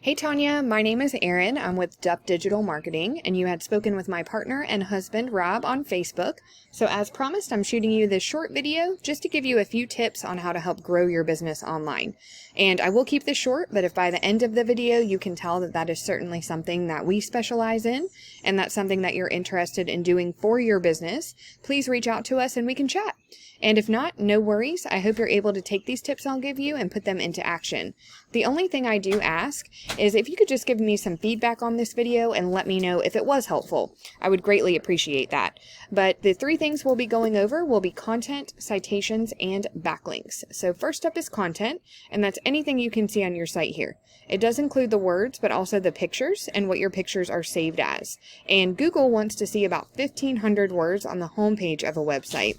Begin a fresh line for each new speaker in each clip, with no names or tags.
Hey Tanya, my name is Erin. I'm with Duff Digital Marketing, and you had spoken with my partner and husband, Rob, on Facebook. So as promised, I'm shooting you this short video just to give you a few tips on how to help grow your business online. And I will keep this short, but if by the end of the video you can tell that that is certainly something that we specialize in, and that's something that you're interested in doing for your business, please reach out to us and we can chat. And if not, no worries. I hope you're able to take these tips I'll give you and put them into action. The only thing I do ask is if you could just give me some feedback on this video and let me know if it was helpful. I would greatly appreciate that. But the three things we'll be going over will be content, citations, and backlinks. So first up is content, and that's anything you can see on your site here. It does include the words, but also the pictures and what your pictures are saved as. And Google wants to see about 1,500 words on the homepage of a website.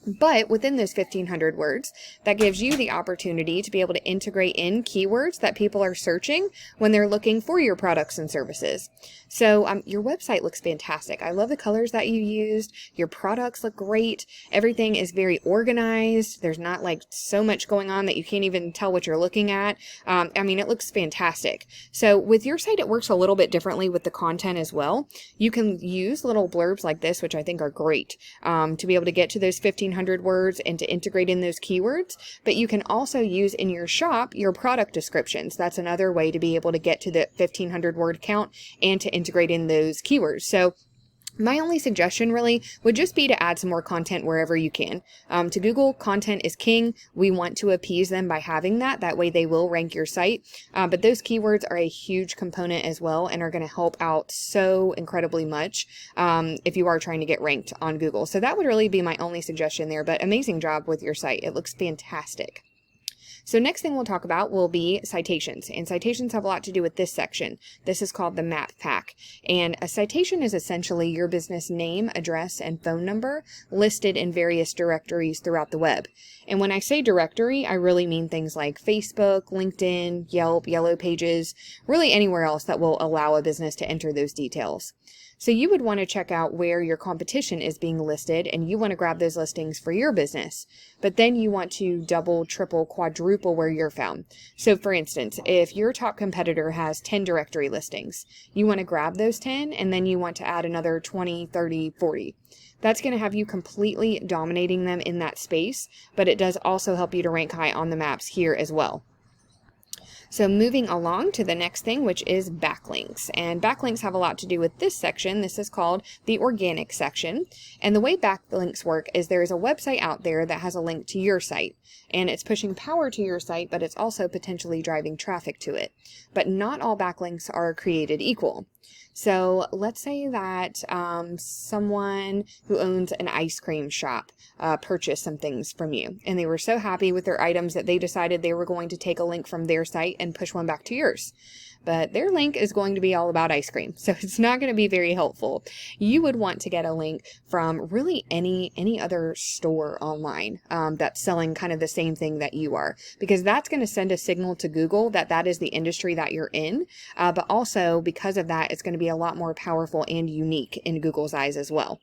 But within those 1,500 words, that gives you the opportunity to be able to integrate in keywords that people are searching when they're looking for your products and services. So your website looks fantastic. I love the colors that you used. Your products look great. Everything is very organized. There's not like so much going on that you can't even tell what you're looking at. It looks fantastic. So with your site, it works a little bit differently with the content as well. You can use little blurbs like this, which I think are great, to be able to get to those 1,500 words and to integrate in those keywords, but you can also use in your shop your product descriptions. That's another way to be able to get to the 1,500 word count and to integrate in those keywords. So my only suggestion really would just be to add some more content wherever you can. To Google, content is king. We want to appease them by having that. That way they will rank your site. But those keywords are a huge component as well and are going to help out so incredibly much if you are trying to get ranked on Google. So that would really be my only suggestion there, but amazing job with your site. It looks fantastic. So next thing we'll talk about will be citations, and citations have a lot to do with this section. This is called the map pack, and a citation is essentially your business name, address, and phone number listed in various directories throughout the web. And when I say directory, I really mean things like Facebook, LinkedIn, Yelp, Yellow Pages, really anywhere else that will allow a business to enter those details. So you would want to check out where your competition is being listed, and you want to grab those listings for your business. But then you want to double, triple, quadruple where you're found. So for instance, if your top competitor has 10 directory listings, you want to grab those 10, and then you want to add another 20, 30, 40. That's going to have you completely dominating them in that space, but it does also help you to rank high on the maps here as well. So moving along to the next thing, which is backlinks. And backlinks have a lot to do with this section. This is called the organic section. And the way backlinks work is there is a website out there that has a link to your site. And it's pushing power to your site, but it's also potentially driving traffic to it. But not all backlinks are created equal. So let's say that someone who owns an ice cream shop purchased some things from you, and they were so happy with their items that they decided they were going to take a link from their site and push one back to yours. But their link is going to be all about ice cream, so it's not going to be very helpful. You would want to get a link from really any other store online that's selling kind of the same thing that you are, because that's going to send a signal to Google that that is the industry that you're in, but also because of that, it's going to be a lot more powerful and unique in Google's eyes as well.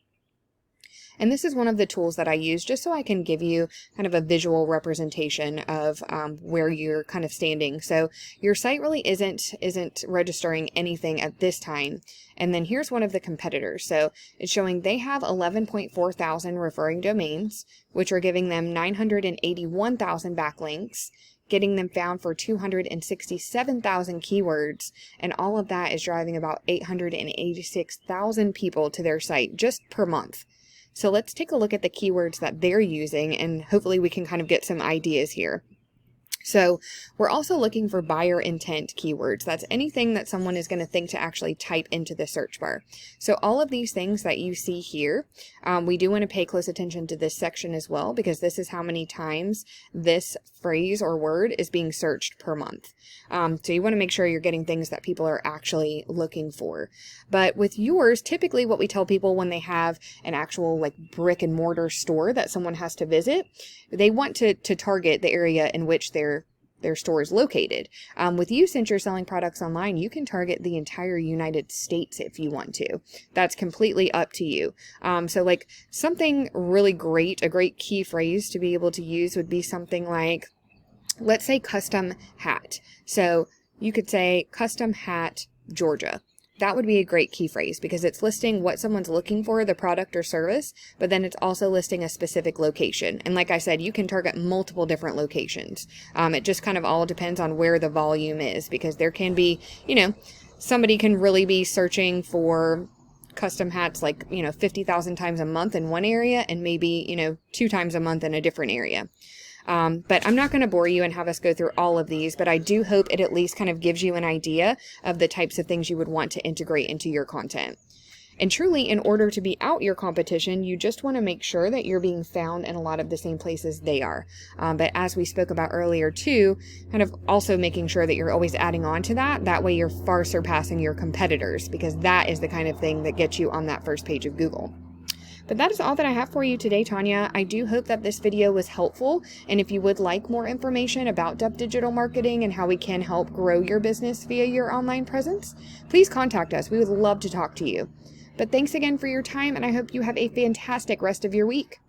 And this is one of the tools that I use just so I can give you kind of a visual representation of where you're kind of standing. So your site really isn't registering anything at this time. And then here's one of the competitors. So it's showing they have 11.4 thousand referring domains, which are giving them 981,000 backlinks, getting them found for 267,000 keywords, and all of that is driving about 886,000 people to their site just per month. So let's take a look at the keywords that they're using, and hopefully we can kind of get some ideas here. So we're also looking for buyer intent keywords. That's anything that someone is going to think to actually type into the search bar. So all of these things that you see here, we do want to pay close attention to this section as well, because this is how many times this phrase or word is being searched per month. So you want to make sure you're getting things that people are actually looking for. But with yours, typically what we tell people when they have an actual like brick and mortar store that someone has to visit, they want to target the area in which their store is located. With you, since you're selling products online, you can target the entire United States if you want to. That's completely up to you. So like something really great, a great key phrase to be able to use would be something like, let's say custom hat. So you could say custom hat, Georgia. That would be a great key phrase because it's listing what someone's looking for, the product or service, but then it's also listing a specific location. And like I said, you can target multiple different locations. It just kind of all depends on where the volume is, because there can be, somebody can really be searching for custom hats 50,000 times a month in one area and maybe, 2 times a month in a different area. But I'm not going to bore you and have us go through all of these, but I do hope it at least kind of gives you an idea of the types of things you would want to integrate into your content. And truly, in order to be out your competition, you just want to make sure that you're being found in a lot of the same places they are. But as we spoke about earlier too, kind of also making sure that you're always adding on to that. That way you're far surpassing your competitors, because that is the kind of thing that gets you on that first page of Google. But that is all that I have for you today, Tanya. I do hope that this video was helpful. And if you would like more information about Dup Digital Marketing and how we can help grow your business via your online presence, please contact us. We would love to talk to you. But thanks again for your time, and I hope you have a fantastic rest of your week.